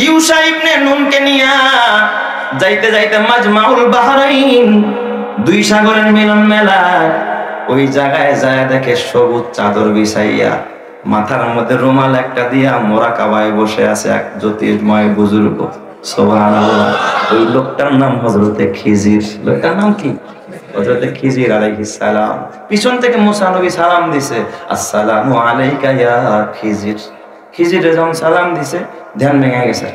Yusha ইবনে নুনকে নিয়া যাইতে যাইতে মাজমাউল বাহরাইন, দুই সাগরের মিলন মেলা, ওই জায়গায় যায় দেখে সবুজ চাদর বিছাইয়া মাথার মধ্যে রুমাল একটা দিয়া মোরাকাবায় বসে আছে এক জ্যোতির্ময় বুজুর্গ। সুবহানাল্লাহ। ওই লোকটার নাম হযরতে খিজির। লোকটার নাম কি? হযরতে খিজির আলাইহিস সালাম। পিছন থেকে মুসা নবী সালাম দিছে, আসসালামু আলাইকা ইয়া খিজির। খিজির যখন সালাম দিছে ধ্যান ভেঙে গেছে।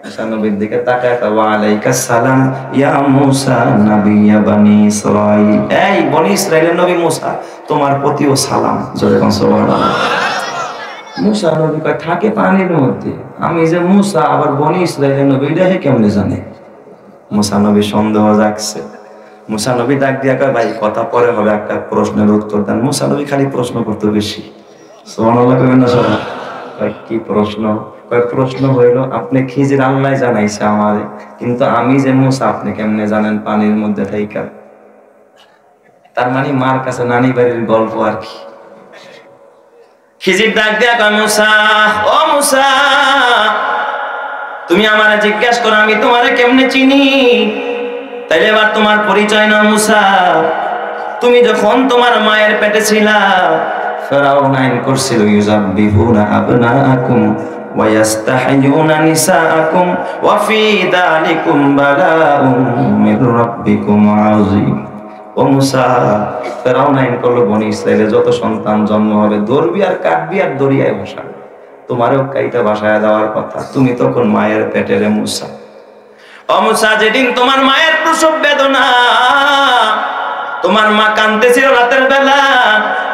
মুসা নবীর দিকে তাকায়, ওয়া আলাইকাস সালাম ইয়া মুসা নবিয়্যা বনি ইসরাঈল। এই বনি ইসরাইলের নবী মুসা, তোমার প্রতিও সালাম। জোরে কোন সুবহানাল্লাহ। মুসা নবী কয় থাকে পানির মধ্যে, আমি যে মুসা আবার বনি ইসরাইলের নবী, এটা কেমনে জানে? মুসা নবী সন্দেহ জাগছে। মুসা নবী ডাক দিয়া কয়, ভাই কথা পরে হবে, একটা প্রশ্নের উত্তর দেন। মুসা নবী খালি প্রশ্ন করতে বেশি। সুবহানাল্লাহ কইবেন না সবাই? কয় কি প্রশ্ন? কয় প্রশ্ন হইল, আপনি খিজির আল্লাহ জানাইছে আমারে, কিন্তু আমি যে মুসা আপনি কেমনে জানেন পানির মধ্যে থাইকা? তার মানে মার কাছে নানি বাড়ির গল্প আর কি। খিজির ডাক দিয়া কয়, মুসা, ও মুসা, তুমি আমারে জিজ্ঞাসা করো আমি তোমারে কেমনে চিনি? তাইলে এবার তোমার পরিচয় না মুসা। তুমি যখন তোমার মায়ের পেটে ছিলা, ফেরাউন আইন করছিল ইউযাব্বিহুনা আবনাআকুম ওয়া ইস্তাহয়ুনা নিসাআকুম ওয়া ফি যালিকুম বালাউম মির রাব্বিকুম আযীম। ও মুসা, ফেরাউন আইন করলো বনি ইসরাইলে যত সন্তান জন্ম হবে দৌড়বি আর কাটবি আর দরিয়ায় ভাসাবে। তোমারও কাইটা ভাসায় দেওয়ার কথা, তুমি তখন মায়ের পেটের মুসা। ও মুসা, যেদিন তোমার মায়ের প্রসব বেদনা, তোমার মা কাঁদতেছিল রাতের বেলা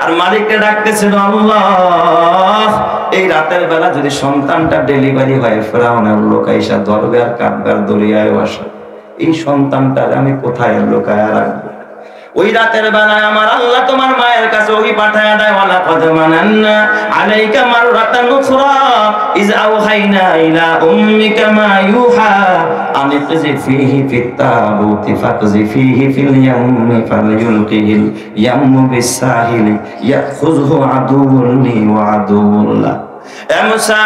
আর মালিককে ডাকতেছিল আল্লাহ, এই রাতের বেলা যদি সন্তানটা ডেলিভারি হয়, ফেরাউনের লোক আইসা ধরবে আর কাটবে আর দরিয়ায় ভাসাবে, এই সন্তানটার আমি কোথায় লুকায়া রাখবো? ওই রাতের বেলায় আমার আল্লাহ তোমার মায়ের কাছে ওই পাঠায়া দেয়, ওয়ালা কদ মানান্না আলাইকা মাররাতান উখরা ইয আওহাইনা ইলা উম্মিকা মা ইউহা আনিকজি ফীহি ফিত তাবুতি ফাকজি ফীহি ফিল ইয়াম্মি ফালইউলকিহিল ইয়াম্মু বিসাহিলি ইয়াখুযহু আদুউন লি ওয়া আদুউল্লাহ। এ মুসা,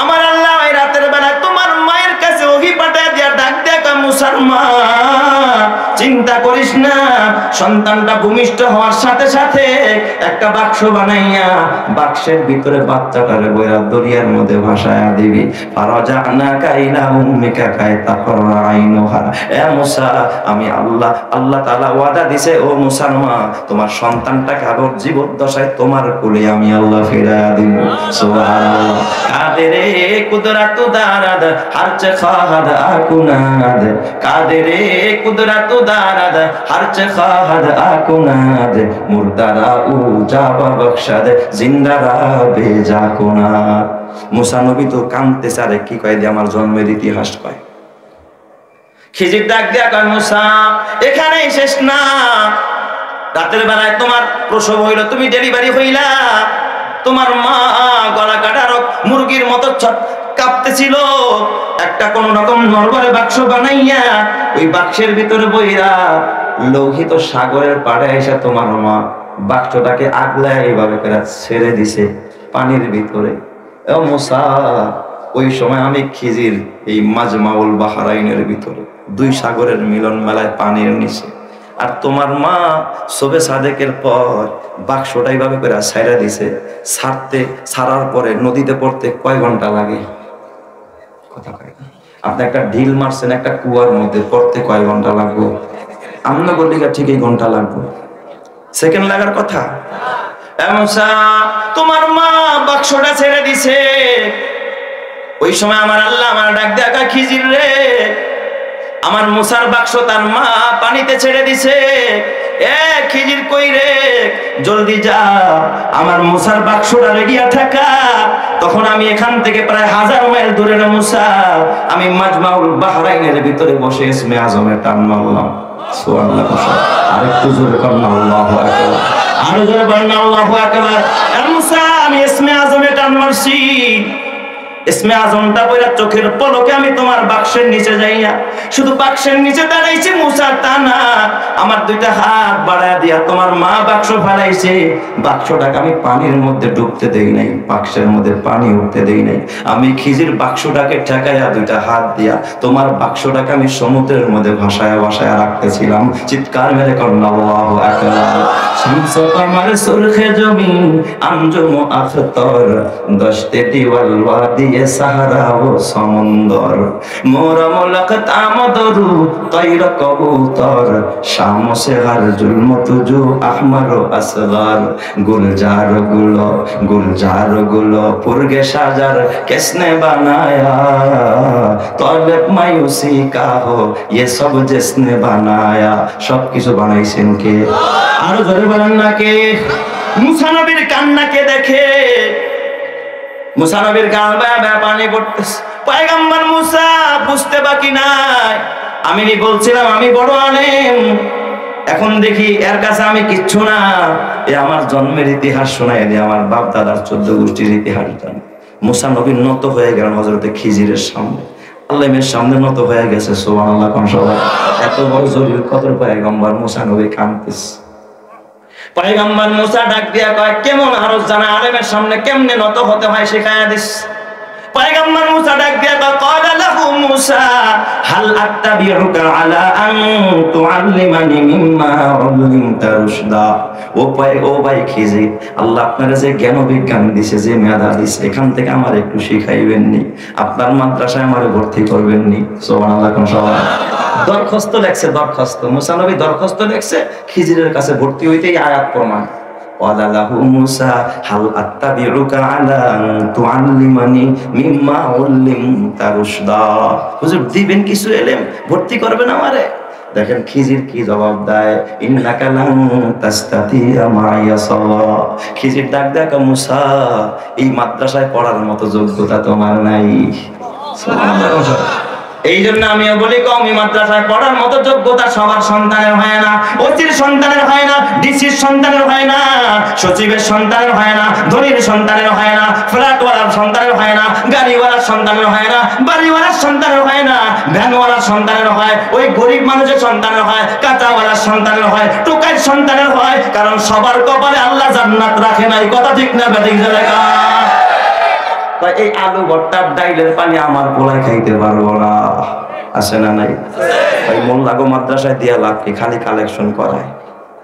আমার আল্লাহ ওই রাতের বেলায় তোমার মায়ের কাছে ওহী পাঠায়া দিয়া ডাক দেয়া, মুসার মা চিন্তা করিস না, সন্তানটা ভূমিষ্ঠ হওয়ার সাথে সাথে একটা বাক্স বানাইয়া বাক্সের ভিতরে বাচ্চাটারে বইরা দরিয়ার মধ্যে ভাসায়া দিবি। ফারাজানাকা ইলা উম্মিকা কাই তাকরা আইনুহা। এ মুসা, আমি আল্লাহ তাআলা ওয়াদা দিছে, ও মুসার মা, তোমার সন্তানটাকে আবার জীবদ্দশায় তোমার কোলে আমি আল্লাহ ফিরায়া দিব। সুবহানাল্লাহ। কাদেরে কুদরাতু দারাদ হারচে খাহাদ আকুনাদ, কাদেরে কুদরাতু দারাদ হারচে খাহাদ আকুনাদ, মুরদারা উজাবা বখশাদ জিন্দারা বেজা কোনাদ। মুসা নবী তো কাঁদতেছে, আরে কি কয় দিয়ে আমার জন্মের ইতিহাস কয়। খিজির ডাক দিয়া কয়, মুসা এখানেই শেষ না, রাতের বেলায় তোমার প্রসব হইল, তুমি ডেলিভারি হইলা, তোমার মা গলা কাটা রোগ মুরগির মতো কাঁপতেছিল, একটা কোন রকম নরবরে বাক্স বানাইয়া ওই বাক্সের ভিতরে বইরা লোহিত সাগরের পাড়ে এসে তোমার মা বাক্সটাকে আগলায় এইভাবে করে ছেড়ে দিছে পানির ভিতরে। ও মুসা, ওই সময় আমি খিজির এই মাজমাউল বাহরাইনের ভিতরে, দুই সাগরের মিলন মেলায় পানির নিচে, আর তোমার মা সবে সাদেকের পর বাক্সটা এইভাবে করে ছাইড়া দিছে। ছাড়ার পরে নদীতে পড়তে কয় ঘন্টা লাগে? কথা কয় না। আপনি একটা ঢিল মারছেন একটা কুয়ার মধ্যে, পড়তে কয় ঘন্টা লাগবে? আমরা বলি ঠিক এই ঘন্টা লাগবে, সেকেন্ড লাগার কথা। মুসা, তোমার মা বাক্সটা ছেড়ে দিছে, ওই সময় আমার আল্লাহ আমার ডাক দেখা, খিজির রে, আমার মুসার বাক্স তার মা পানিতে ছেড়ে দিছে, এ খিজির কই রে, জলদি যা, আমার মুসার বাক্সটা রেডিয়া থাকা। তখন আমি এখান থেকে প্রায় 1000 মাইল দূরে মুসা, আমি মাজমাউল বাহরাইনের ভিতরে বসে ইসমে আজমের টান মারলাম। সুবহানাল্লাহ। আরেকটু জোরে করুন আল্লাহু আকবার, আরো জোরে বলুন আল্লাহু আকবার। মুসা, আমি ইসমে আজমের টান মারছি, ইসমে আজমটা বইরা চোখের পলকে আমি তোমার বাক্সের নিচে যাইয়া শুধু বাক্সের নিচে দাঁড়াইছি মুসা, তা না, আমার দুইটা হাত বাড়ায় দিয়া তোমার মা বাক্স ফালাইছে, বাক্সটাকে আমি পানির মধ্যে ডুবতে দেই নাই, বাক্সের মধ্যে পানি উঠতে দেই নাই। আমি খিজির বাক্সটাকে ঠেকাইয়া দুইটা হাত দিয়া তোমার বাক্সটাকে আমি সমুদ্রের মধ্যে ভাসায়া ভাসায়া রাখতেছিলাম। চিৎকার মেরে করেন আল্লাহু আকবার। শামস কমর সুরখে জমিন আঞ্জুম আখতর, দশতে দিওয়াল ওয়াদি সাহারা ও সমুন্দর, মোরা মুলক তামদরু তৈর কবুতর, শাম সে হর জুলম তুজু আহমর ও আসগর, গুলজার গুলো পুরগে সাজার কিসনে বানায়া, তলব মায়ুসি কা হো ये सब जिसने बनाया, সব কিছু বানাইছেন কে? আরো জোরে বলেন না কে? মুসা নবীর কান্নাকে দেখে মুসা নবীর গাল বেয়ে পানি পড়তেছে। পয়গম্বর মুসা বুঝতে বাকি নাই, আমি বলছিলাম আমি বড় আলেম, এখন দেখি এর কাছে আমি কিচ্ছু না। এ আমার জন্মের ইতিহাস শোনায় দিয়ে আমার বাপ দাদার 14 গোষ্ঠীর ইতিহাস জানে। মুসা নবী নত হয়ে গেলেন হযরতে খিজিরের সামনে, আল্লাহের সামনে নত হয়ে গেছে। সুবহানাল্লাহ কোন সবাই। এত বড় জলিল কদর পয়গম্বর মুসা নবী কাঁদতেছে। পয়গম্বর মুসা ডাক দিয়া কয়, কেমন আরজ জানা আলেমের সামনে কেমনে নত হতে হয় শিখায়া দিস। পয়গম্বর মুসা ডাক দিয়া কয়, ক্বালা লাহু মুসা হাল আত্তাবিউকা আলা আন তুআল্লিমানি মিম্মা উল্লিমতা রুশদা। ও ভাই খিজির, আল্লাহ আপনারা যে জ্ঞান বিজ্ঞান দিছে, যে মেধা দিছে, এখান থেকে আমার একটু শিখাইবেন নি? আপনার মাদ্রাসায় আমারে ভর্তি করবেন নি? সুবহানাল্লাহ কোন সবাই। দরখাস্ত লেখছে, দরখাস্ত মুসা নবী দরখাস্ত লেখছে খিজিরের কাছে ভর্তি হইতেই আয়াত প্রমাণ। ক্বালা লাহু মুসা হাল আত্তাবিউকা আলা আন তুআল্লিমানি মিম্মা উল্লিমতা রুশদা। হুজুর দিবেন কিছু ইলম, ভর্তি করবেন আমারে? দেখেন খিজির কি জবাব দেয়, ইন্নাকা লান তাস্তাতিয়া মাইয়া সাওয়া। খিজির ডাক দেয়, মুসা এই মাদ্রাসায় পড়ার মতো যোগ্যতা তোমার নাই। সুবহানাল্লাহ। এই জন্য আমিও বলি কওমি মাদ্রাসায় পড়ার মতো যোগ্যতা সবার সন্তানের হয় না, ওসির সন্তানের হয় না, ডিসির সন্তানের হয় না, সচিবের সন্তানের হয় না, ধনীর সন্তানের হয় না, ফ্ল্যাটওয়ালার সন্তানের হয় না, গাড়িওয়ালার সন্তানের হয় না, বাড়িওয়ালার সন্তানের হয় না, ভ্যানওয়ালার সন্তানের হয়, ওই গরিব মানুষের সন্তানের হয়, কাঁচাওয়ালার সন্তানের হয়, টোকাইয়ের সন্তানের হয়। কারণ সবার কপালে আল্লাহ জান্নাত রাখে নাই। কথা ঠিক না বেঠিক? জায়গা এই আলু ভর্তার ডাইলের পানি আমার পোলায় খাইতে পারবো না, আছে না নাই? ওই মোল্লাগো মাদ্রাসায় দিয়া লাভ কি? খালি কালেকশন করায়।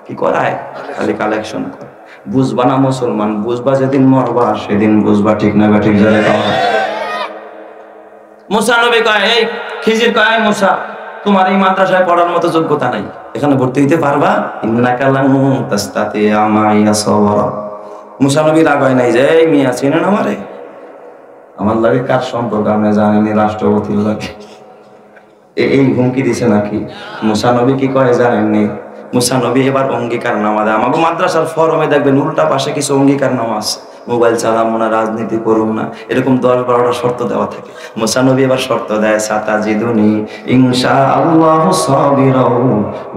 কি করায়? খালি কালেকশন করে। বুঝবা না মুসলমান, বুঝবা যেদিন মরবা সেদিন বুঝবা। ঠিক না বেঠিক? জায়গা মুসা নবী কয়, এই খিজির কয়, মুসা তোমার এই মাদ্রাসায় পড়ার মতো যোগ্যতা নাই, এখানে ভর্তি হইতে পারবা? ইন্নাকা লান তাস্তাতিয়া মাইয়া সাওয়া। মুসা নবী রাগায় নাই যে এই মিয়া চিনেন আমারে? আমার লাগে কার সম্পর্ক আপনি জানেনি? রাষ্ট্রপতির লাগে। এই হুমকি দিছে নাকি? মুসা নবী কি কয় জানেননি? মুসা নবী এবার অঙ্গীকার নামা দেয়। আমাকে মাদ্রাসার ফরমে দেখবেন উল্টা পাশে কিছু অঙ্গীকার নামা আছে, মোবাইল চালাবো না, রাজনীতি করুম না, এরকম 10-12টা শর্ত দেওয়া থাকে। মুসা নবী এবার শর্ত দেয়, সাতাজিদুনি ইনশাআল্লাহু সাবিরাও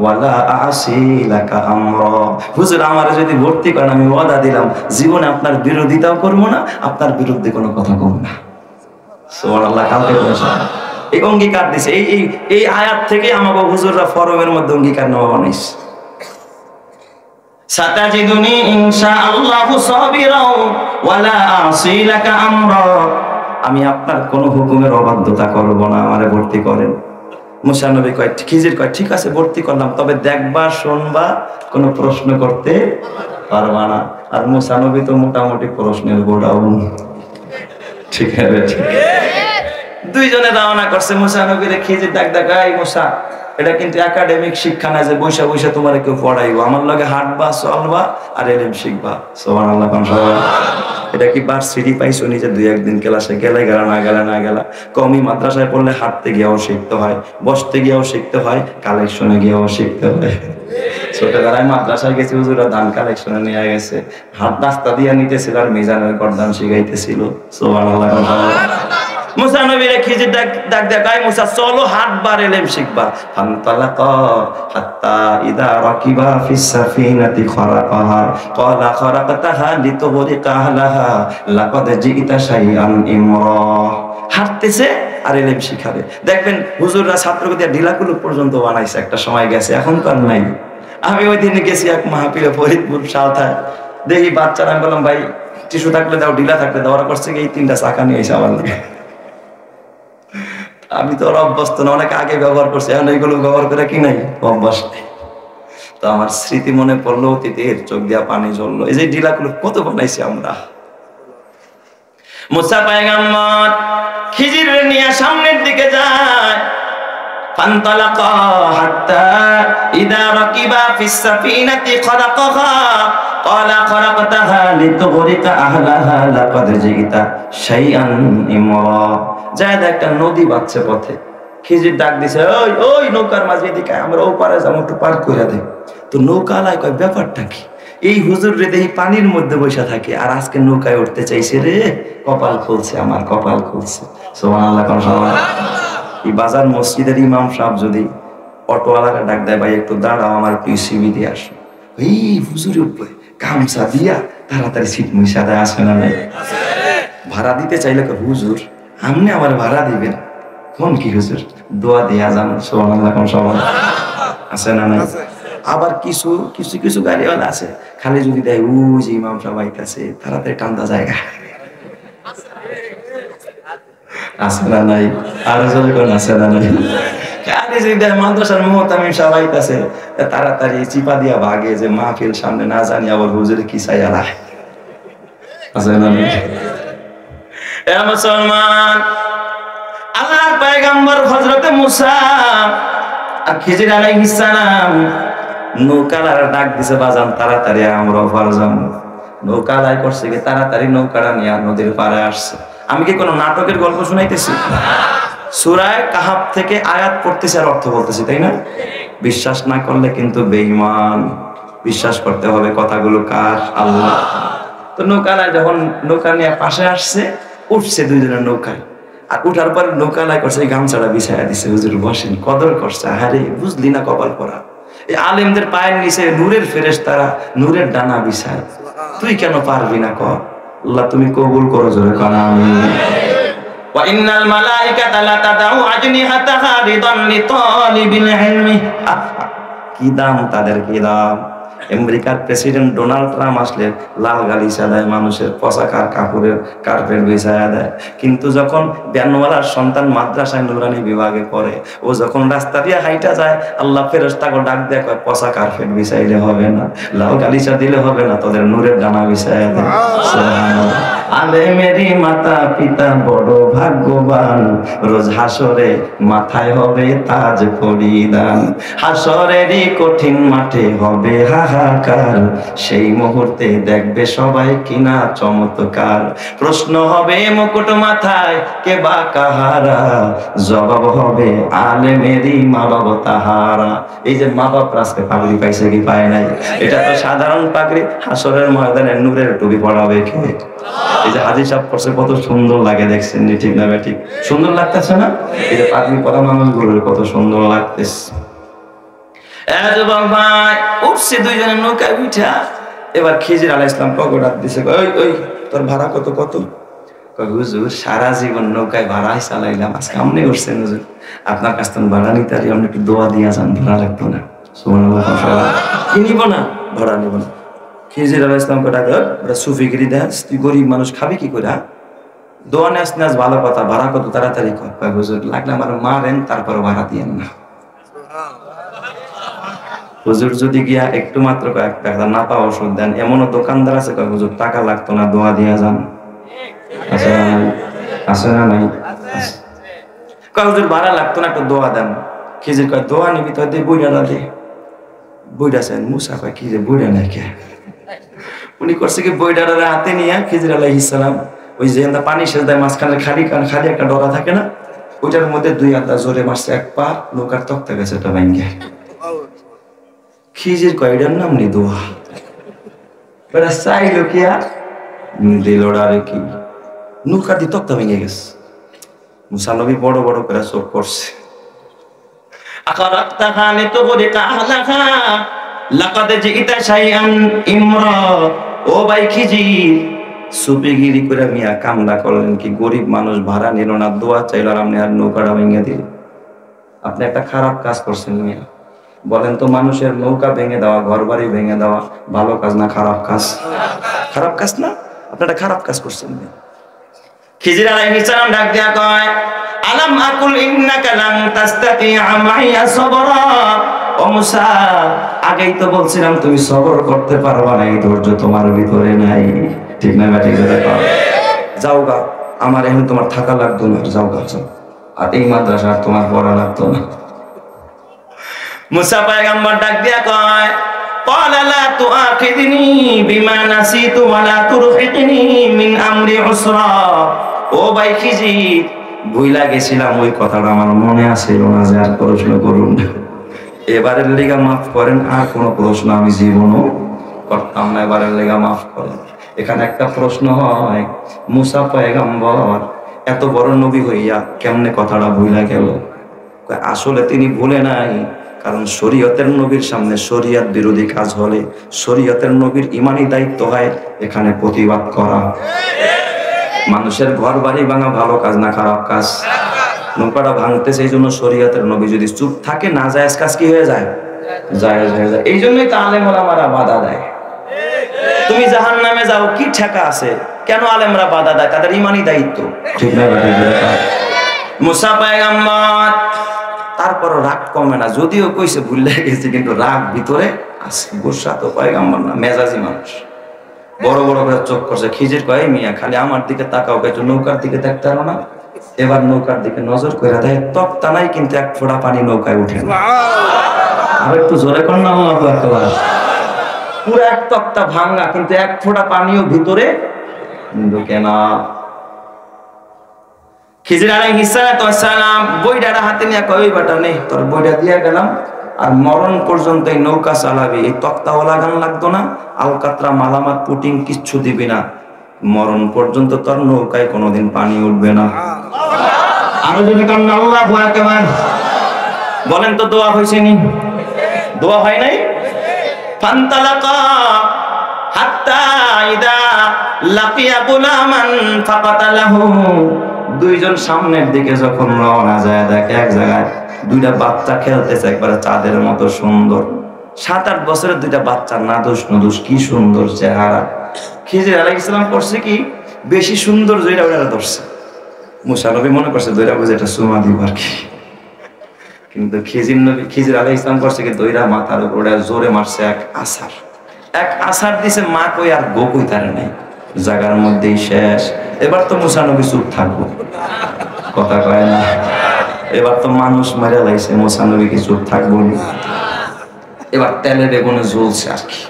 ওয়ালা আসি লাকা আমরা। হুজুর আমারে যদি ভর্তি করেন আমি ওয়াদা দিলাম জীবনে আপনার বিরোধিতাও করবো না, আপনার বিরুদ্ধে কোনো কথা কম না। সুবহানাল্লাহ। কালকে এই অঙ্গীকার দিছে। এই আয়াত থেকে আমাকে হুজুররা ফরমের মধ্যে অঙ্গীকার নেওয়া বানাইছে। সাতাজিদুনি ইনশাআল্লাহু সাবিরাও ওয়ালা আসি লাকা আমরা। আমি আপনার কোন হুকুমের অবাধ্যতা করব না, আমারে ভর্তি করেন। মুসা নবী কয়, খিজির কয়, ঠিক আছে ভর্তি করলাম, তবে দেখবা শুনবা কোনো প্রশ্ন করতে পারবা না। আর মুসা নবী তো মোটামুটি প্রশ্নের গোডাউন। ঠিক আছে, দুইজনে রওনা করছে মুসা নবীরে। খিজির ডাক দেখায়, মুসা এটা কিন্তু একাডেমিক শিক্ষা না যে বৈশা বৈশা তোমার কেউ পড়াইবো, আমার লগে হাঁটবা চলবা আর এলেম শিখবা। সুবহানাল্লাহ। এটা কি ভার্সিটি পাইছো নিজে 2-1 দিন ক্লাসে গেলে গেলা, না গেলে না গেলা? কওমি মাদ্রাসায় পড়লে হাঁটতে গিয়েও শিখতে হয়, বসতে গিয়েও শিখতে হয়, কালেকশনে গিয়েও শিখতে হয়। ছোটবেলায় মাদ্রাসায় গেছি, হুজুরা ধান কালেকশনে নিয়ে গেছে, হাত রাস্তা দিয়ে নিতেছিল আর মিজানের গর্দান শিখাইতেছিল। সুবহানাল্লাহ। মুসা নবীরে খিজির ডাক দেখায়, মুসা চলো হাঁটবার এলেম শিখবা। ফান্তালাকা হাত্তা ইদা রাকিবা ফিস সাফিনাতি খারাকাহা ক্বালা খারাকাতাহা লিতুগরিকা আহলাহা লাকাদ জিইতা শাইআন ইমরা। হাঁটতেছে আর এলেম শিখাবে। দেখবেন হুজুররা ছাত্রকে দিয়ে ঢিলাকুলু পর্যন্ত বানাইছে, একটা সময় গেছে, এখন তো আর নাই। আমি ওই দিনে গেছি এক মাহফিলে ফরিদপুর সালথায়, দেখি বাচ্চারা, আমি বললাম ভাই টিস্যু থাকলে দাও, ঢিলা থাকলে দাও। ওরা করছে এই 3টা চাকা নিয়ে এসে আমার দিকে। আমি তো অভ্যস্ত না, অনেক আগে ব্যবহার করছি, এখন এইগুলো ব্যবহার করে কি নাই, অভ্যাস নেই। তো আমার স্মৃতি মনে পড়লো, অতীতের, চোখ দিয়া পানি জ্বললো। এই যে ঢিলাগুলো কত বানাইছি আমরা। মুসা পয়গম্বর খিজির নিয়ে সামনের দিকে যায়। ফান্তালাকা হাত্তা ইদা রাকিবা ফিস সাফিনাতি খারাকাহা ক্বালা খারাকাতাহা লিতুগরিকা আহলাহা লাকাদ জিইতা শাইআন ইমরা। যায় একটা নদী বাচ্ছে পথে। খিজির ডাক দিছে, ওই ওই নৌকার মাঝে দিকে আমরা ওপারে যাবো, একটু পার করে দে। তো নৌকালাই কয় ব্যাপারটা কি? এই হুজুর রে দেখি পানির মধ্যে বসে থাকে, আর আজকে নৌকায় উঠতে চাইছে রে। কপাল খুলছে, আমার কপাল খুলছে। সুবহানাল্লাহ। কোন সময় এই বাজার মসজিদের ইমাম সাহেব যদি অটোওয়ালাকে ডাক দেয়, ভাই একটু দাঁড়াও, আমার পিসিবি দিয়ে আসো, এই হুজুরের উপরে গামছা দিয়া তাড়াতাড়ি সিট মুইসা দেয়, আসে না নাই? ভাড়া দিতে চাইলে হুজুর আপনি আমার ভাড়া দিবেন, কোন কি হুজুর দোয়া দিয়া যান। সুবহানাল্লাহ। কোন সময় আছে না নাই? আবার কিছু কিছু কিছু গাড়িওয়ালা আছে, খালি যদি দেয় ওই যে ইমাম সাহেব আইতাছে, তাড়াতাড়ি টান্দা জায়গা। আছে না নাই? আরো যদি কোন আছে না নাই? খালি যদি দেয় মাদ্রাসার মুহতামিম সাহেব আইতাছে, তাড়াতাড়ি চিপা দিয়া ভাগে, যে মাহফিল সামনে না জানি আবার হুজুরে কি চাই আলা। আছে না নাই? এ মুসলমান, আল্লাহর পয়গম্বর হযরতে মুসা আর খিজির আলাইহিস সালাম নৌকার ডাক দিছে, বাজান তাড়াতাড়ি আমরা পার যাবো। নৌকা আদায় করছে কি তাড়াতাড়ি নৌকাটা নিয়ে নদীর পাড়ে আসছে। আমি কি কোনো নাটকের গল্প শুনাইতেছি? সূরা কাহাফ থেকে আয়াত পড়তেছি আর অর্থ বলতেছি, তাই না? বিশ্বাস না করলে কিন্তু বেঈমান। বিশ্বাস করতে হবে কথাগুলো কার? আল্লাহ। তো নৌকায় যখন নৌকা নিয়ে পাশে আসছে, উঠছে দুইজনের নৌকায়, আর উঠার পর নৌকায় করছে গামছাটা বিছাইয়া দিছে। হুজুর বসেন, কদর করছে। আরে বুঝলি না কপাল পরা? এই আলেমদের পায়ের নিচে নূরের ফেরেশতারা নূরের ডানা বিছায়, তুই কেন পারবি না? কর আল্লাহ, তুমি কবুল করো, জোরে কর আমিন। ওয়া ইন্নাল মালাইকাতা লা তাদাউ আজনিহাতাহা রিদান লিতালিবিল ইলমি। কি দাম তাদের, কি দাম! আমেরিকার প্রেসিডেন্ট ডোনাল্ড ট্রাম্প আসলে লাল গালিচা দেয়, মানুষের পশাকার কাপড়ের কার্পেট বিছায়া দেয়। কিন্তু যখন ব্যানওয়ালার সন্তান মাদ্রাসায় নুরানি বিভাগে পড়ে, ও যখন রাস্তা দিয়ে হাইটা যায়, আল্লাহ ফেরেশতাকে ডাক দেয়, কয় পশা কার্পেট বিছাইলে হবে না, লাল গালিচা দিলে হবে না, তোদের নূরের ডানা বিছায়া দেয়। সুবহানাল্লাহ। আলেমেরই মাতা পিতা বড় ভাগ্যবান, রোজ হাসরে মাথায় হবে তাজ পরিধান। হাসরেরই কঠিন মাঠে হবে হাহাকার, সেই মুহূর্তে দেখবে সবাই কিনা চমৎকার। প্রশ্ন হবে মুকুট মাথায়, কে বা কাহারা, জবাব হবে আলেমেরই মা বাবা তাহারা। এই যে মা বাপ আজকে পাগড়ি পাইছে কি পায় নাই? এটা তো সাধারণ পাগড়ি, হাসরের ময়দানে নূরের টুপি পরাবে কে? এই যে হাজী সাহেব করছে, কত সুন্দর লাগে, দেখছেন? ঠিক না ঠিক? সুন্দর লাগতেছে না? এই যে পাগড়ি পরা মানুষগুলোর কত সুন্দর লাগতেছে। যুবক ভাই উঠছে দুইজনের নৌকায় উঠা, এবার খিজির আলাইহিস সালাম পকেট দিছে, ওই ওই তোর ভাড়া কত? কত? হুজুর সারা জীবন নৌকায় ভাড়াই চালাইলাম, আজকে আপনি উঠছেন হুজুর, আপনার কাছ থেকে ভাড়া নিতে পারি, আপনি একটু দোয়া দিয়া যান, ভাড়া লাগতো না। সুবহানাল্লাহ। কি নিব না? ভাড়া নিব না। খিজির আলাইহিস সালাম কে ডাকে, ওটা সুফিগিরি দেস, তুই গরিব মানুষ খাবি কি করে? দোয়া নেস নেস ভালো কথা, ভাড়া কত তাড়াতাড়ি কর। হুজুর লাগলে আমার মারেন, তারপর ভাড়া দিয়েন না। হুজুর যদি গিয়া একটু মাত্র কয়েক টাকা না পাওয়া ওষুধ দেন, এমনও দোকানদার আছে কয় হুজুর টাকা লাগতো না, দোয়া দিয়া যান। আছে না নাই? আছে না নাই? কয় হুজুর ভাড়া লাগতো না, একটু দোয়া দেন। খিজির কয় দোয়া নিবি তো দে, বুইড়া না দে। বুইড়া চান। মুসা কয় কি যে বুইড়া নাই কে? উনি করছে কি, বইডারে হাতে নিয়ে খিজির আলাইহিস সালাম ওই যে পানি সেচ দেয় মাঝখানে খালি একটা ডরা থাকে না, ওইটার মধ্যে দুই আধা জোরে মারছে, এক পা নৌকার তক্তা গেছে, ওটা ভাঙ্গে। খিজির কয়টার নাম নি দোয়া, বেটা চাইলো কি আর দিল, কি নৌকা দিয়ে তক্তা ভেঙে গেছে। মুসা নবী বড় বড় করে চোখ করছে। আখারাক্তাহা লিতুগরিকা আহলাহা লাকাদ জিইতা শাইআন ইমরা। ও ভাই খিজির, সুপিগিরি করে মিয়া কামলা করলেন কি? গরিব মানুষ ভাড়া নিল না, দোয়া চাইল, আর আপনি আর নৌকাটা ভেঙে দিলেন। আপনি একটা খারাপ কাজ করছেন মিয়া। বলেন তো, মানুষের নৌকা ভেঙে দেওয়া, ঘর বাড়ি ভেঙে দেওয়া ভালো কাজ না খারাপ কাজ? খারাপ কাজ না? আপনি একটা খারাপ কাজ করছেন মিয়া। খিজির আলাইহিস সালাম ডাক দিয়া কয়, আলাম আকুল ইন্নাকা লান তাস্তাতিআ মাইয়া সাবরা। ও মুসা, আগেই তো বলছিলাম তুমি সবর করতে পারবা না, এই ধৈর্য তোমার ভিতরে নাই। ঠিক না ঠিক না? যাও গা, আমার এখন তোমার থাকা লাগতো না, যাও গা যাও। আর এই মাদ্রাসা তোমার পড়া লাগতো না। মুসা পয়গম্বর ডাক দিয়া কয়, ক্বালা লা তুআখিযনি বিমা নাসিতু ওয়া লা তুরহিকনি মিন আমরি উসরা। ও ভাই খিজির, ভুইলা গেছিলাম, ওই কথাটা আমার মনে আছিল না যে আর প্রশ্ন করুন। এবারের লেগা মাফ করেন, আর কোন প্রশ্ন আমি জীবনও করতাম না, এবারের লেগা মাফ করেন। এখানে একটা প্রশ্ন হয়, মুসা পয়গম্বর এত বড় নবী হইয়া কেমনে কথাটা ভুইলা গেল? আসলে তিনি ভুলে নাই, কারণ শরীয়তের নবীর সামনে শরীয়ত বিরোধী কাজ হলে শরীয়তের নবীর ইমানি দায়িত্ব হয় এখানে প্রতিবাদ করা। মানুষের ঘর বাড়ি ভাঙা ভালো কাজ না খারাপ কাজ? নৌকাটা ভাঙতেছে, এই জন্য শরীয়তের নবী যদি চুপ থাকে, না জায়েজ কাজ কি হয়ে যায়? জায়েজ হয়ে যায়। এই জন্যই তো আলেম ওলামারা বাধা দেয়। তুমি জাহান্নামে যাও, কি ঠেকা আছে? কেন আলেমরা বাধা দেয়? তাদের ইমানি দায়িত্ব। ঠিক না? মুসা পয়গম্বর তারপর রাগ কমে না, যদিও কইছে ভুলে গেছে, কিন্তু রাগ ভিতরে আছে। গোসা তো পয়গম্বর না, মেজাজি মানুষ। বড় বড় করে চোখ করছে। খিজির কয়, মিয়া খালি আমার দিকে তাকাও, একটু নৌকার দিকে দেখতে পারো না? এবার নৌকার দিকে নজর করে দেয়, তক্তা নাই কিন্তু এক ফোঁটা পানি নৌকায় উঠে না। আর একটু জোরে কর না, আল্লাহু আকবার। পুরো এক তক্তা ভাঙা, কিন্তু এক ফোঁটা পানিও ভিতরে ঢোকে না। খিজির আলাইহিস সালাম বইডাটা হাতে নিয়ে কয়, ওই বাটা নেই, তোর বইটা দিয়ে গেলাম, আর মরণ পর্যন্ত এই নৌকা চালাবি, এই তক্তাও লাগান লাগতো না, আলকাতরা মালামাত পুটিং কিচ্ছু দিবি না, মরণ পর্যন্ত তোর নৌকায় কোনোদিন পানি উঠবে না। আরো যদি কারণ আল্লাহু আকবার বলেন তো, দোয়া হয়েছে নি? দোয়া হয় নাই? ফান্তালাকা হাত্তা ইদা লাকিয়া গুলামান ফাকাতালাহু। দুইজন সামনের দিকে যখন রওনা যায়, দেখে এক জায়গায় দুইটা বাচ্চা খেলতেছে, একবারে চাঁদের মতো সুন্দর। 7-8 বছরের দুইটা বাচ্চা, নাদুস নুদুস, কি সুন্দর চেহারা। খিজির আলাইহিস সালাম করছে কি, বেশি সুন্দর জয়রা ওরা ধরছে। মুসা নবী মনে করছে দইরা বুঝে এটা সুমা দিব আর কি, কিন্তু খিজির আলাইহিস সালাম করছে কি, দইরা মাথার উপরে জোরে মারছে এক আসার দিছে। মা কই আর গো কই তার নাই, জায়গার মধ্যেই শেষ। এবার তো মুসা নবী চুপ থাকবো, কথা কয় না। এবার তো মানুষ মেরে লাইছে, মুসা নবী কি চুপ থাকবো না? এবার তেলে বেগুনে জ্বলছে আর কি,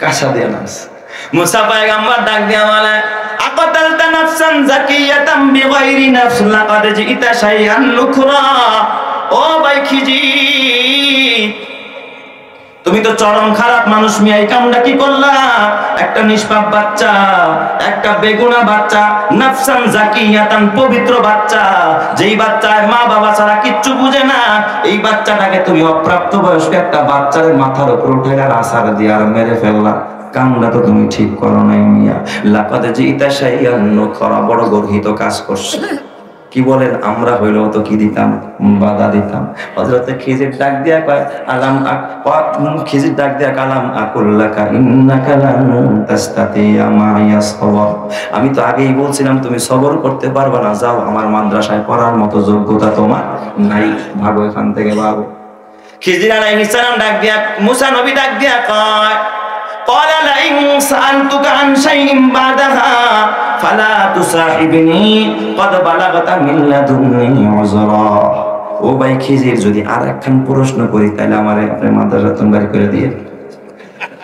কাঁসা দিয়ে নাচ। মুসা পয়গম্বর ডাক দিয়া বলে, আকাতালতা নাফসান যাকিয়াতাম বিগাইরি নাফস লাকাদ জিইতা শাইআন নুকরা। ও ভাই খিজির, তুমি তো চরম খারাপ মানুষ মিয়া, এই কামটা কি করলা? একটা নিষ্পাপ বাচ্চা, একটা বেগুনা বাচ্চা, নাফসান যাকিয়াতান পবিত্র বাচ্চা, যেই বাচ্চার মা বাবা ছাড়া কিচ্ছু বুঝে না, এই বাচ্চাটাকে তুমি অপ্রাপ্ত বয়স্ক একটা বাচ্চার মাথার উপর উঠে আর আছাড় দিয়ে আর মেরে ফেললা। কামটা তো তুমি ঠিক করো নাই মিয়া। লাকাদ জিইতা শাইআন নুকরা, বড় গর্হিত কাজ করছো। কি বলেন, আমরা হইলেও তো কি দিতাম, বাধা দিতাম। হযরতে খিজির ডাক দিয়া কয়, খিজির ডাক দিয়া কালাম আকুল্লাকা ইন্নাকা লান তাস্তাতিয়া মাইয়া সবর। আমি তো আগেই বলছিলাম তুমি সবর করতে পারবা না, যাও, আমার মাদ্রাসায় পড়ার মতো যোগ্যতা তোমার নাই, ভাগো এখান থেকে ভাগো। খিজির আলাইহিস সালাম ডাক দিয়া, মুসা নবী ডাক দিয়া কয়, قال لئن سألتك عن شيء بعدها فلا تصاحبني قد بلغت من لدني عذرا। ও ভাই খিজির, যদি আর একখান প্রশ্ন করি তাহলে আমারে আপনি মাদ্রাসা তৈরি করে দিয়ে,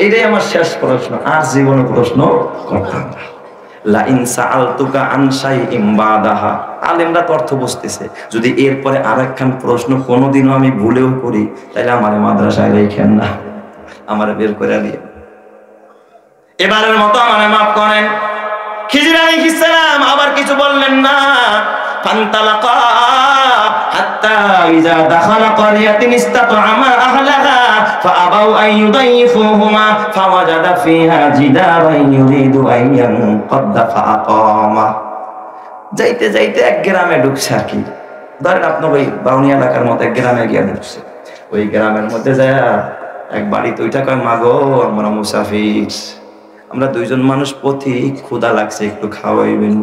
এটাই আমার শেষ প্রশ্ন, আর জীবনে প্রশ্ন করতাম না। লাইন সাআলতুকা আন শাইইন বাদাহা, আলেমরা তো অর্থ বুঝতেছে, যদি এরপরে আর একখান প্রশ্ন কোনোদিনও আমি ভুলেও করি তাহলে আমারে মাদ্রাসায় রেখেন না, আমারে বের করে দিয়ে, এবারের মতো আমারে মাফ করেন। খিজির আলাইহিস সালাম আবার কিছু বললেন না। ফান্তালাকা হাত্তা ইযা দাখালা ক্বরিয়াতিন ইসতাতআমা আহলাহা ফাআবাউ আন ইউদাইফুহুমা ফাওয়াজাদা ফিহা জিদারান ইউরিদু আন ইয়ানকাদ্দা ফাআকামা। যাইতে যাইতে এক গ্রামে ঢুকছে আর কি, ধরেন আপনার ওই বাউনিয়া এলাকার মতো এক গ্রামে গিয়ে ঢুকছে। ওই গ্রামের মধ্যে যায় এক বাড়িতে ওইটা কয়, মাগো আমরা মুসাফির, আমরা দুইজন মানুষ পথিক, ক্ষুধা লাগছে, একটু খাওয়াইবেন।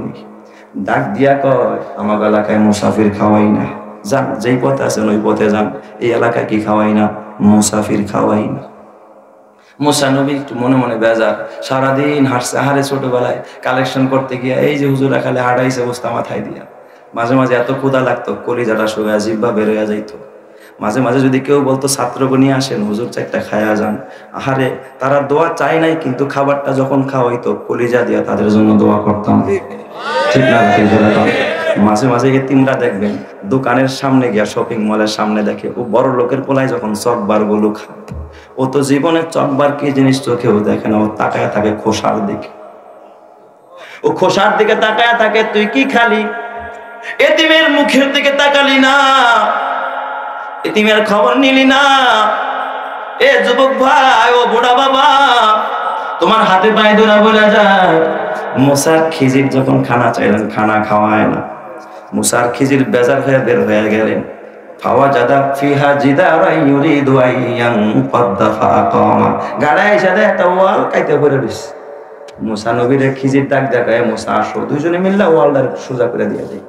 ডাক দিয়া কয়, আমার এলাকায় মুসাফির খাওয়াই না, যান যেই পথে আছেন ওই পথে যান, এই এলাকায় কি খাওয়াই না, মুসাফির খাওয়াই না। মুসা নবী একটু মনে মনে বেজার, সারাদিন হাঁটছে, হারে ছোটবেলায় কালেকশন করতে গিয়া এই যে হুজুরা খালে হাঁটাইছে বস্তা মাথায় দিয়া, মাঝে মাঝে এত ক্ষুধা লাগতো কলিজাটা শুয়ে জিব্বা বের হয়ে যাইতো। মাঝে মাঝে যদি কেউ বলতো ছাত্রকে নিয়ে আসেন হুজুর চারটা খায়া যান, আহারে তারা দোয়া চাই নাই, কিন্তু খাবারটা যখন খাওয়াইতো কলিজা দিয়া তাদের জন্য দোয়া করতাম, ঠিক না? মাঝে মাঝে এতিমরা দেখবেন দোকানের সামনে গিয়া, শপিং মলের সামনে দেখে ও বড় লোকের পোলায় যখন চকবার গুলো খায়, ও তো জীবনের চকবার কি জিনিস চোখেও দেখে না, ও তাকায় থাকে খোসার দিকে, ও খোসার দিকে তাকায় থাকে। তুই কি খালি? এতিমের মুখের দিকে তাকালি না, এতিমের খবর নিলি না। এ যুবক ভাই, ও বুড়া বাবা, তোমার হাতে পায়ে ধরা বলে যায়। মুসার খিজির যখন খানা চাইলেন, খানা খাওয়ায় না। মুসার খিজির বেজার হয়ে বের হয়ে গেলেন। ফাওয়াজাদা ফিহা জিদারান ইউরিদু আন ইয়ানকাদ্দা ফাআকামা, গাড়ায় সাথে একটা ওয়াল কাইতে পড়ে দিছে। মুসা নবীর খিজির ডাক দেখায়, মুসা আসো, দুইজনে মিললে ওয়ালটার সোজা করে দিয়ে দেয়।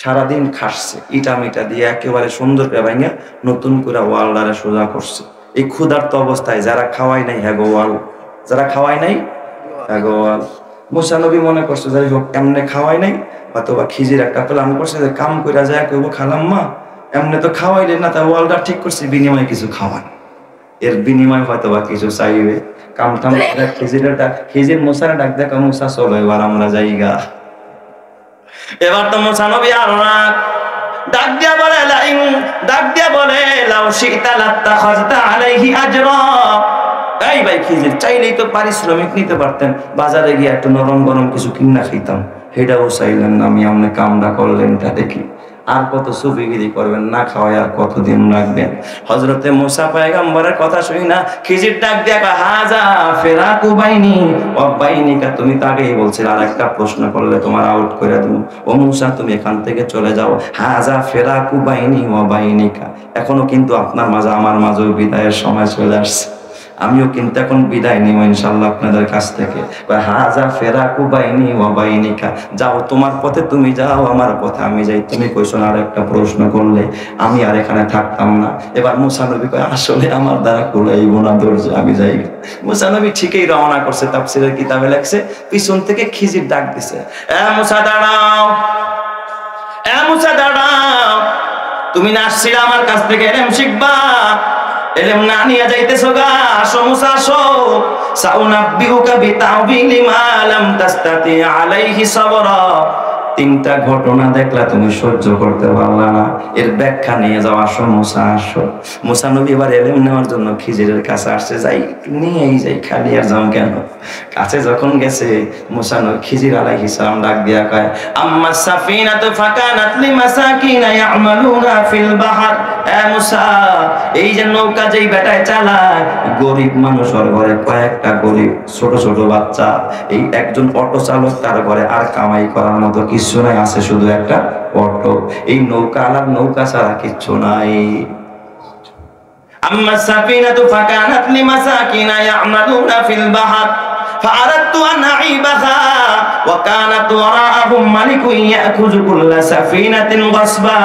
সারাদিন খাসছে, ইটা মিটা দিয়ে একেবারে সুন্দর করে ভাঙা নতুন করে ওয়ালটারে সোজা করছে। এই ক্ষুধার্ত অবস্থায় যারা খাওয়াই নাই হ্যাগো ওয়াল, যারা খাওয়াই নাই হ্যাগো ওয়াল। মুসা নবী মনে করছে যাই হোক এমনি খাওয়াই নাই, অথবা খিজির একটা প্ল্যান করছে যে কাম করে যায় কইব খালাম মা, এমনি তো খাওয়াইলেন না, তাই ওয়ালটা ঠিক করছি, বিনিময়ে কিছু খাওয়ান, এর বিনিময় হয়তো বা কিছু চাইবে। কামটাম খিজিরের ডাক, খিজির মুসার ডাক দেখা, মুসা চলো এবার আমরা যাইগা। এবার তো মুসা নবী আর ডাক দিয়া বলে, ডাক দিয়া বলে লাউ শিতা লাত্তাখাযতা আলাইহি আজরা। এই ভাই খিজির, চাইলেই তো পারিশ্রমিক নিতে পারতেন, বাজারে গিয়ে একটু নরম গরম কিছু কিনা খাইতাম, সেটাও চাইলেন না। আমি আমনে কামটা করলেন তা দেখি, আর কত সুফিগিরি করবেন, না খাওয়ায় আর কতদিন রাখবেন। হযরতে মুসা পয়গম্বরের কথা শুনি না, খিজির ডাক দিয়া কয়, হাযা ফিরাকু বাইনি ওয়া বাইনিকা। তুমি তো আগেই বলছিলে আর একটা প্রশ্ন করলে তোমার আউট করে দেব। ও মুসা, তুমি এখান থেকে চলে যাও। হাযা ফিরাকু বাইনি ওয়া বাইনিকা, এখনো কিন্তু আপনার মাঝে আমার মাঝেও বিদায়ের সময় চলে আসছে। আমিও কিন্তু এখন বিদায় নিব ইনশাআল্লাহ আপনাদের কাছ থেকে। হাযা ফিরাকু বাইনি ওয়া বাইনিকা, যাও তোমার পথে তুমি যাও, আমার পথে আমি যাই। তুমি কইছো না আর একটা প্রশ্ন করলে আমি আর এখানে থাকতাম না। এবার মুসা নবী কয়, আসলে আমার দ্বারা কুলাইব না, ধৈর্য, আমি যাই। মুসা নবী ঠিকই রওনা করছে, তাফসীরের কিতাবে লেখছে পিছন থেকে খিজির ডাক দিছে, এ মুসা দাঁড়াও, এ মুসা দাঁড়াও, তুমি না আসছিলে আমার কাছ থেকে এলেম শিখবা, এলেম না নিয়ে যাইতেছো গা, আসো মুসা আসো। সাউনাব্বিউকা বিতাউবিলি মা লাম তাস্তাতি আলাইহি সাবরা। তিনটা ঘটনা দেখলা তুমি সহ্য করতে পারলা না, এর ব্যাখ্যা নিয়ে যাও, আসো মুসা আসো। মুসা নবী এবার এলেম নেওয়ার জন্য খিজিরের কাছে আসছে, যাই নিয়েই যাই, খালি আর যাও কেন। কাছে যখন গেছে মুসা নবী, খিজির আলাইহিস সালাম ডাক দিয়া কয়, আম্মা সাফিনাতু ফাকানাত লিমাসাকিনা ইয়ামালুনা ফিল বাহর। এ মুসা, এই যে নৌকা যেই বেটায় চালায়, গরিব মানুষ, ওর ঘরে কয়েকটা গরিব ছোট ছোট বাচ্চা, এই একজন অটো চালক, তার ঘরে আর কামাই করার মতো কিছু নাই, আছে শুধু একটা অটো। এই নৌকা আলার নৌকা ছাড়া কিচ্ছু নাই। আম্মা সাফিনাতু ফাকানাত লিমাসাকিনা ইয়ামালুনা ফিল বাহর ফাআরাদতু আন আইবাহা ওয়া কানাত ওয়ারাআহুম মালিকুন ইয়াখুযু কুল্লা সাফিনাতিন গাসবা।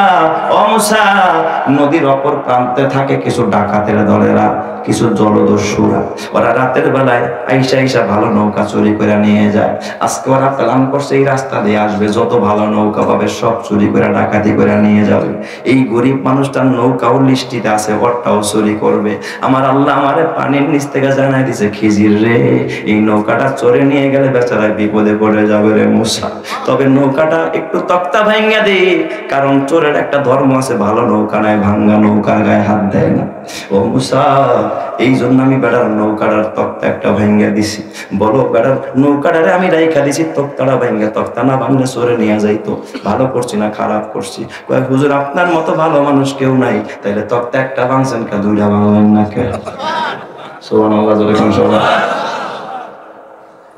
ও মুসা, নদীর অপর প্রান্তে থাকে কিছু ডাকাতের দলেরা, কিছু জলদস্যুরা, ওরা রাতের বেলায় আইসা ভালো নৌকা চুরি করে নিয়ে যায়। আজকে ওরা প্ল্যান করছে এই রাস্তা দিয়ে আসবে, যত ভালো নৌকা পাবে সব চুরি করে ডাকাতি করে নিয়ে যাবে। এই গরিব মানুষটার নৌকাও লিস্টিতে আছে, ওরটাও চুরি করবে। আমার আল্লাহ আমারে পানির নিচ থেকে জানাই দিছে, খিজির রে, এই নৌকাটা চড়ে নিয়ে গেলে বেচারা বিপদে পড়ে যাবে রে মুসা। তবে নৌকাটা একটু তক্তা ভাঙ্গা দে, কারণ চোরের একটা ধর্ম আছে, ভালো নৌকা নাই ভাঙ্গা নৌকার গায়ে হাত দেয় না। ও মুসা, এই জন্য আমি বেড়ার নৌকাটার তক্তা একটা ভাঙ্গা দিছি। বলো বেড়ার নৌকাটারে আমি রাইখা দিছি তক্তাটা ভাঙ্গা, তক্তা না ভাঙলে চোরে নিয়ে যাইতো। ভালো করছি না খারাপ করছি? কয় হুজুর আপনার মতো ভালো মানুষ কেউ নাই, তাইলে তক্তা একটা ভাঙছেন কে, দুইটা ভাঙলেন না কে? সুবহানাল্লাহ জোরে কোন সবাই।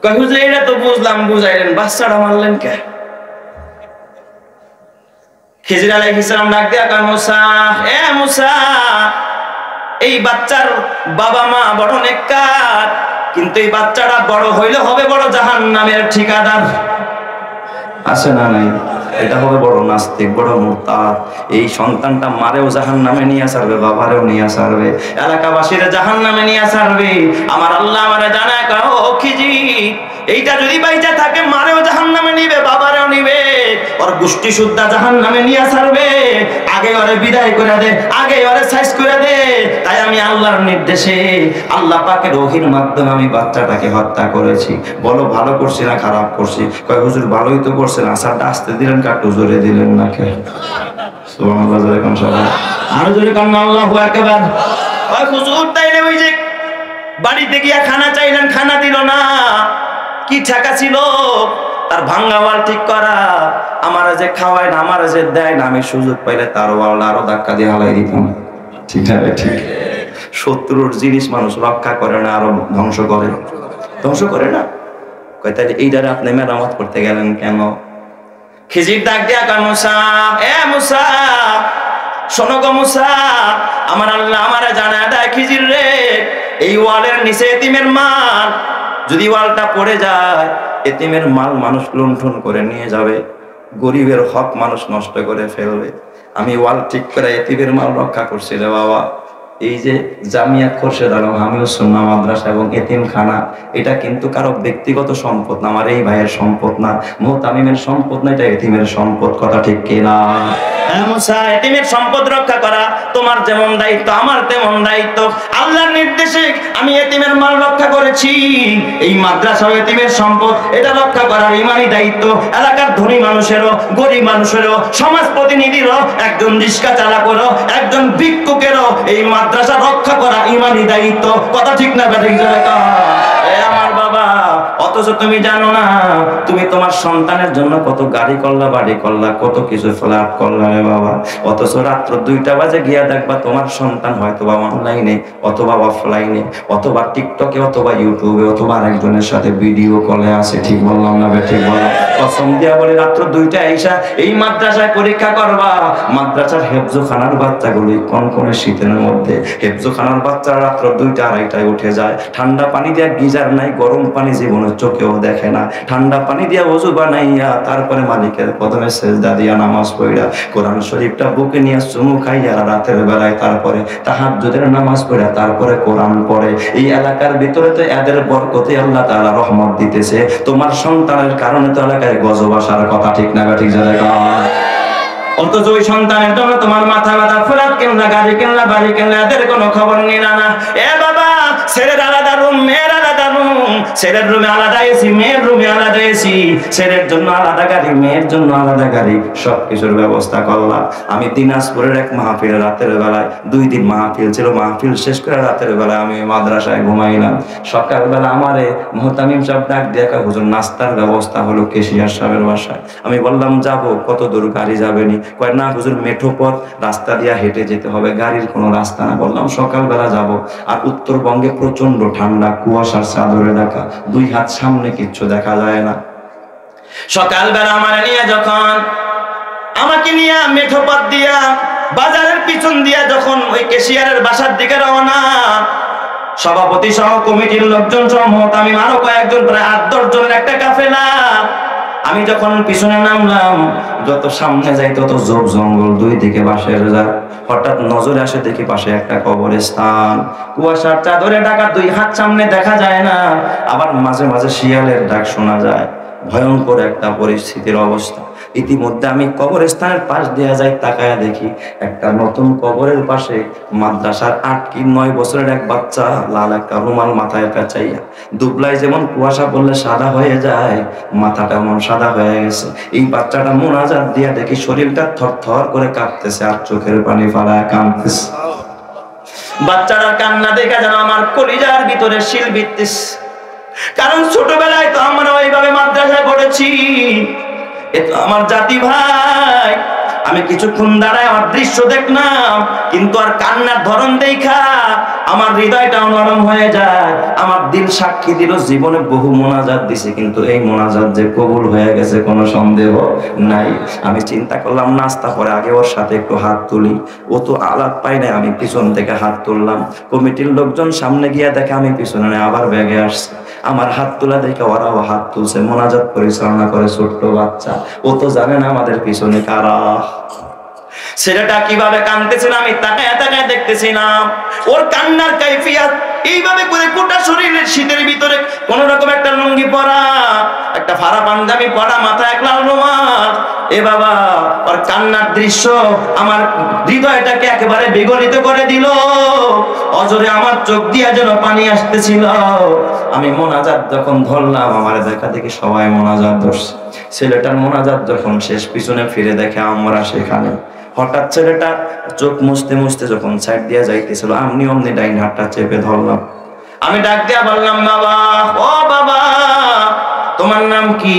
কয় হুজুর এটা তো বুঝলাম, বুঝাইলেন, বাচ্চাটা মারলেন কে? খিজির আলাইহিস সালাম ডাক দিয়া কয় মুসা, এ মুসা, এই বাচ্চার বাবা মা বড় নেককার, কিন্তু এই বাচ্চাটা বড় হইলে হবে বড় জাহান্নামের ঠিকাদার। আছে না নাই? এটা হবে বড় নাস্তিক, বড় মুরতাদ। এই সন্তানটা মারেও জাহান্নামে নিয়ে আসবে, বাবারেও নিয়ে আসবে, এলাকাবাসীরা জাহান্নামে নিয়ে আসবে। আমার আল্লাহ আমারে জানায় কয় ও খিজির, এইটা যদি বাইচা থাকে মারেও জাহান্নামে নিবে, বাবারেও নিবে, ওর গোষ্ঠী শুদ্ধা জাহান্নামে নিয়ে আসবে। আগে ওরে বিদায় করে দে, আগে ওরে সাইজ করে দে। তাই আমি আল্লাহর নির্দেশে, আল্লাহ পাকের ওহীর মাধ্যমে আমি বাচ্চাটাকে হত্যা করেছি। বলো ভালো করছি না খারাপ করছি? কয় হুজুর ভালোই তো করছেন, আসারটা আসতে দিলেন কাটু জোরে দিলেন না কে? সুবহানাল্লাহ জোরে কোন সবাই। আর জোরে কোন আল্লাহু আকবার। কয় হুজুর তাইলে ওই যে বাড়িতে গিয়া খানা চাইলেন, খানা দিল না, কি ঠেকা ছিল তার ভাঙ্গা ওয়াল ঠিক করা? আমার যে খাওয়ায় না, আমার যে দেয় না, আমি সুযোগ পাইলে তার ওয়াল আরো ধাক্কা দিয়ে হালাই দিতাম। ঠিক আছে, ঠিক। শত্রুর জিনিস মানুষ রক্ষা করে না, আরো ধ্বংস করে। ধ্বংস করে না? কয় তাহলে এইটারে আপনি মেরামত করতে গেলেন কেন? খিজির ডাক দিয়া কয় মুসা, এ মুসা, শোনো গো মুসা, আমার আল্লাহ আমারে জানায় দেয় খিজির রে, এই ওয়ালের নিচে এতিমের মাল, যদি ওয়ালটা পড়ে যায় এতিমের মাল মানুষ লুণ্ঠন করে নিয়ে যাবে, গরিবের হক মানুষ নষ্ট করে ফেলবে। আমি ওয়াল ঠিক করে এতিমের মাল রক্ষা করছি রে বাবা। এই যে জামিয়া খোরশেদ আলম হামিউস সুন্নাহ মাদ্রাসা এবং এতিমখানা, এটা কিন্তু কারো ব্যক্তিগত সম্পদ না, আমার এই ভাইয়ের সম্পদ না, মুহতামিমের সম্পদ না, এটা এতিমের সম্পদ। কথা ঠিক কিনা? হ্যাঁ মুসা, এতিমের সম্পদ রক্ষা করা তোমার যেমন দায়িত্ব আমার তেমন দায়িত্ব। আল্লাহর নির্দেশে আমি এতিমের মাল রক্ষা করেছি। এই মাদ্রাসা এতিমের সম্পদ, এটা রক্ষা করার ইমানি দায়িত্ব এলাকার ধনী মানুষেরও, গরিব মানুষেরও, সমাজ প্রতিনিধিরও, একজন রিক্সা চালকেরও, একজন ভিক্ষুকেরও এই মাদ্রাসা রক্ষা করা ইমানি দায়িত্ব। কথা ঠিক না ঠিক? আমার বাবা, অথচ তুমি জানো না, তুমি তোমার সন্তানের জন্য কত গাড়ি করলা, বাড়ি করলা, কত কিছু ফ্ল্যাট করলা রে বাবা। অথচ রাত্র 2টা বাজে গিয়া দেখবা তোমার সন্তান হয়তো বা অনলাইনে, অথবা অফলাইনে, অথবা টিকটকে, অথবা ইউটিউবে, অথবা আরেকজনের সাথে ভিডিও কলে আছে। ঠিক বললাম না? ঠিক বললাম। কসম দিয়া বলি, রাত্র 2টায় আইসা এই মাদ্রাসায় পরীক্ষা করবা। মাদ্রাসার হেফজোখানার বাচ্চাগুলি কনকনে শীতের মধ্যে, হেফজোখানার বাচ্চারা রাত্র 2টা 2:30টায় উঠে যায়। ঠান্ডা পানি দিয়া গিজার নাই, গরম পানি জীবনে চোখেও দেখে না, ঠান্ডা পানি দিয়া ওযু বানাইয়া তারপরে মালিকের কদমে সেজদা দিয়া নামাজ পড়া, কোরআন শরীফটা বুকে নিয়ে চুমু খাইয়া রাতের বেলায় তারপরে তাহাজ্জুদের নামাজ পড়া, তারপরে কোরআন পড়ে। এই এলাকার ভিতরে তো এদের বরকতে আল্লাহ তাআলা রহমত দিতেছে। তোমার সন্তানের কারণে তো এলাকায় গজব আসার কথা। ঠিক না ঠিক? জায়গা অথচ ওই সন্তানের জন্য তোমার মাথা ব্যথা, ফ্ল্যাট কিনলা, গাড়ি কিনলা, বাড়ি কিনলা, এদের কোনো খবর নিলা না। এ বাবা, ছেলের আলাদা রুম, মেয়ের আলাদা রুম, ছেলের রুমে আলাদা এসি, মেয়ের রুমে আলাদা এসি, ছেলের জন্য আলাদা গাড়ি, মেয়ের জন্য আলাদা গাড়ি, সবকিছুর ব্যবস্থা করলা। আমি দিনাজপুরের এক মাহফিল, রাতের বেলায় 2 দিন মাহফিল ছিল, মাহফিল শেষ করে রাতের বেলায় আমি মাদ্রাসায় ঘুমাইলাম। সকালবেলা আমারে মুহতামিম সাহেব ডাক দিয়ে কয় হুজুর নাস্তার ব্যবস্থা হলো কেশিয়ার সাহেবের বাসায়। আমি বললাম যাবো, কত দূর গাড়ি যাবে নি? কয় না হুজুর মেঠো পথ, রাস্তা দিয়া হেঁটে যেতে হবে, গাড়ির কোনো রাস্তা না। বললাম সকালবেলা যাব। আর উত্তরবঙ্গে প্রচন্ড ঠান্ডা, কুয়াশার চাদরে ঢাকা, 2 হাত সামনে কিচ্ছু দেখা যায় না। সকালবেলা আমার নিয়ে যখন আমাকে নিয়ে মেঠো পথ দিয়া বাজারের পিছন দিয়া যখন ওই কেশিয়ারের বাসার দিকে রওনা, সভাপতি সহ কমিটির লোকজন সহ আমি আরো কয়েকজন, প্রায় 8-10 জনের একটা কাফেলা। আমি যখন পিছনে নামলাম, যত সামনে যাই তত ঝোপ জঙ্গল, 2 দিকে বাঁশের ঝাড়। হঠাৎ নজরে আসে, দেখি পাশে একটা কবরস্থান, কুয়াশার চাদরে ঢাকা, 2 হাত সামনে দেখা যায় না। আবার মাঝে মাঝে শিয়ালের ডাক শোনা যায়। ভয়ঙ্কর একটা পরিস্থিতির অবস্থা। ইতিমধ্যে আমি কবরস্থানের পাশ দিয়ে যাই, তাকায়া দেখি একটা নতুন কবরের পাশে মাদ্রাসার 8 কি 9 বছরের এক বাচ্চা লাল একটা রুমাল মাথায় পেঁচাইয়া, দুবলাই যেমন কুয়াশা পড়লে সাদা হয়ে যায়, মাথাটা এমন সাদা হয়ে গেছে। এই বাচ্চাটা মুনাজাত দিয়া দেখি শরীরটা থরথর করে কাঁপতেছে আর চোখের পানি ফালায় কাঁদতেছে। বাচ্চাটার কান্না দেখা যেন আমার কলিজার ভিতরে শিল বিদ্যিস। কারণ ছোটবেলায় তো আমরা ওইভাবে মাদ্রাসায় পড়েছি, এ তো আমার জাতি ভাই। আমি কিছুক্ষণ দাঁড়ায় আমার দৃশ্য দেখলাম, কিন্তু আর কান্নার ধরন দেখা আমার হৃদয়টা নরম হয়ে যায়। আমার দিল সাক্ষী দিল জীবনে বহু মোনাজাত দিছে, কিন্তু এই মোনাজাত যে কবুল হয়ে গেছে কোনো সন্দেহ নাই। আমি চিন্তা করলাম নাস্তা পরে আগে ওর সাথে একটু হাত তুলি, ও তো আলাপ পাই না। আমি পিছন থেকে হাত তুললাম, কমিটির লোকজন সামনে গিয়ে দেখে আমি পিছনে আবার ব্যাগে আসছে। আমার হাত তোলা দেখে ওরাও হাত তুলছে, মোনাজাত পরিচালনা করে ছোট্ট বাচ্চা। ও তো জানে না আমাদের পিছনে কারা। ছেলেটা কিভাবে কাঁদতেছিল আমি তাকায় তাকায় দেখতেছিলাম। ওর কান্নার কাইফিয়াত এইভাবে করে গোটা শরীরের শীতের ভিতরে কোন রকম একটা লুঙ্গি পরা, একটা ফাড়া পাঞ্জাবি পরা, মাথায় এক লাল রুমাল। এ বাবা, ওর কান্নার দৃশ্য আমার হৃদয়টাকে একেবারে বিগলিত করে দিল। অজরে আমার চোখ দিয়া যেন পানি আসতেছিল। আমি মোনাজাত যখন ধরলাম, আমার দেখা দেখি সবাই মোনাজাত ধরছে। ছেলেটার মোনাজাত যখন শেষ, পিছনে ফিরে দেখে আমরা সেখানে। হঠাৎ ছেলেটা চোখ মুছতে মুছতে যখন সাইড দিয়া যাইতেছিল, আমি অমনি ডাইন হাতটা চেপে ধরলাম। আমি ডাক দিয়া বললাম, বাবা, ও বাবা, তোমার নাম কি?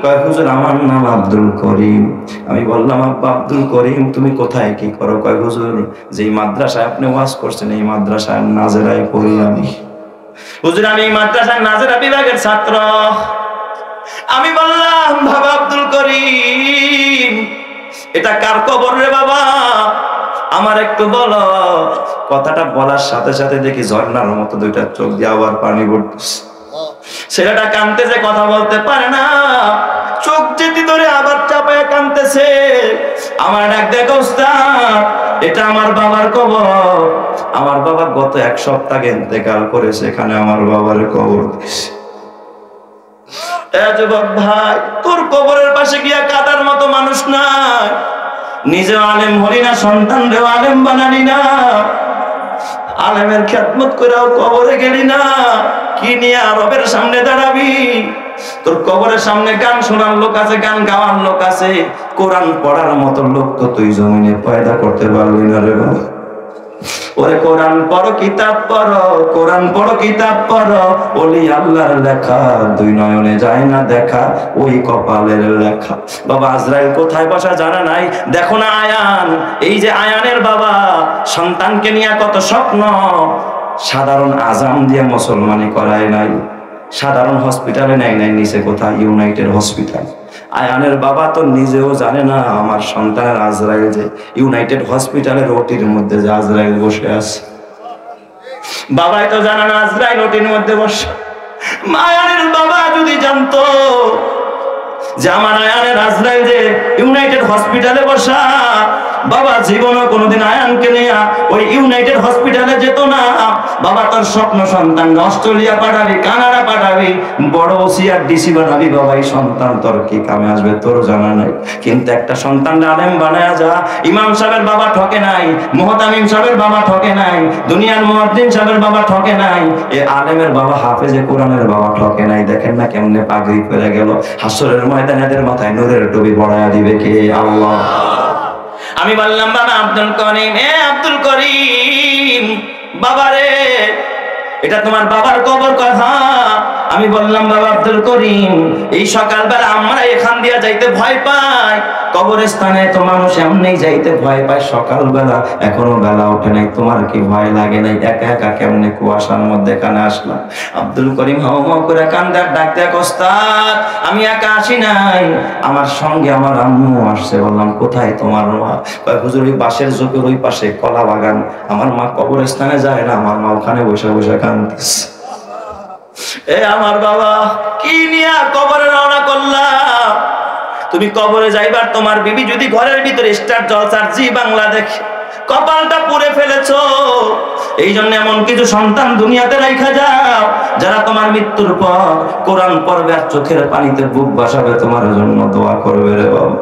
কয় হুজুর আমার নাম আব্দুল করিম। আমি বললাম, আব্বা আব্দুল করিম, তুমি কোথায় কি করো? কয় হুজুর, যেই মাদ্রাসায় আপনি ওয়াজ করছেন এই মাদ্রাসায় নাজেরায় পড়ি আমি। হুজুর, আমি এই মাদ্রাসায় নাজেরা বিভাগের ছাত্র। আমি বললাম, বাবা আব্দুল করিম, এটা কার কবর রে বাবা? আমার একটু বলো। কথাটা বলার সাথে সাথে দেখি ঝর্ণার মতো দুইটা চোখ দিয়ে আবার পানি পড়তেছে। ছেলেটা কাঁদতেছে, কথা বলতে পারে না, চোখ যেতে ধরে আবার চাপায় কাঁদতেছে। আমার ডাক দেখো উস্তাদ, এটা আমার বাবার কবর। আমার বাবা গত এক সপ্তাহ ইন্তেকাল করেছে, এখানে আমার বাবার কবর দিছে। যুবক ভাই, তোর কবরের পাশে গিয়া কাদার মতো মানুষ নাই। নিজেও আলেম হলি না, সন্তানরেও আলেম বানালি না, আলেমের খেদমত করেও কবরে গেলি না। কি নিয়ে রবের সামনে দাঁড়াবি? তোর কবরের সামনে গান শোনার লোক আছে, গান গাওয়ার লোক আছে, কোরআন পড়ার মতো লোক তো তুই জমিনে পয়দা করতে পারবি না রে বাবা। ওরে কোরআন পড়ো, কিতাব পড়ো, কোরআন পড়ো, কিতাব পড়ো। ওলি আল্লাহর লেখা দুই নয়নে যায় না দেখা, ওই কপালের লেখা। বাবা আজরাইল কোথায় বসা জানা নাই। দেখো না আয়ান, এই যে আয়ানের বাবা সন্তানকে নিয়ে কত স্বপ্ন। সাধারণ আজাম দিয়ে মুসলমানি করায় নাই, সাধারণ হসপিটালে নেয় নাই, নিচে কোথায় ইউনাইটেড হসপিটাল। আয়ানের বাবা তো নিজেও জানে না আমার সন্তানের আজরাইল যে ইউনাইটেড হসপিটালের ওটির মধ্যে যে আজরাইল বসে আছে। বাবাই তো জানে না আজরাইল ওটির মধ্যে বসে। আয়ানের বাবা যদি জানতো যে আমার আয়ানের আজরাইল যে ইউনাইটেড হসপিটালে বসা, বাবা জীবনও কোনোদিন আয়ানকে নিয়ে ওই ইউনাইটেড হসপিটালে যেত না। বাবা তোর স্বপ্ন সন্তান অস্ট্রেলিয়া পাঠাবি, কানাডা পাঠাবি, বড় ওসিআর ডিসি বানাবি। বাবা এই সন্তান তোর কি কামে আসবে তোর জানা নাই, কিন্তু একটা সন্তান আলেম বানায়া যা। ইমাম সাহেবের বাবা ঠকে নাই, মুহতামিম সাহেবের বাবা ঠকে নাই, দুনিয়ার মুয়াজ্জিন সাহেবের বাবা ঠকে নাই, এ আলেমের বাবা হাফেজে কোরআনের বাবা ঠকে নাই। দেখেন না কেমনে পাগড়ি পরে গেল। হাসরের ময়দানে এদের মাথায় নূরের টুপি পরায়া দিবে কে? আল্লাহ। আমি বললাম, বাবা আব্দুল করিম, আব্দুল করিম বাবারে, এটা তোমার বাবার কবর কথা। আমি বললাম, বাবা আব্দুল করিম, এই সকালবেলা আমরা এখান দিয়ে যাইতে ভয় পাই, কবরস্থানে তো মানুষ এমনি যাইতে ভয় পায় সকালবেলা, এখনো বেলা ওঠে নাই, তোমার কি ভয় লাগে নাই? একা একা কেমনে কুয়াশার মধ্যে এখানে আসলাম? আব্দুল করিম হাও মাও করে কান্দার ডাক দেয়, ওস্তাদ আমি একা আসি নাই, আমার সঙ্গে আমার আম্মু আসছে। বললাম, কোথায় তোমার মা? কয় হুজুর ওই বাঁশের ঝোপের ওই পাশে কলা বাগান, আমার মা কবরস্থানে যায় না, আমার মা ওখানে বসে বসে কাঁদতেছে। এ আমার বাবা, কি নিয়ে কবরে রওনা করলাম? তুমি কবরে যাইবার তোমার বিবি যদি ঘরের ভিতরে স্টার জলসার জি বাংলা দেখে কপালটা পুড়ে ফেলেছো। এই জন্য এমন কিছু সন্তান দুনিয়াতে রাইখা যাও যারা তোমার মৃত্যুর পর কোরআন পড়বে আর চোখের পানিতে বুক ভাসাবে, তোমার জন্য দোয়া করবে রে বাবা।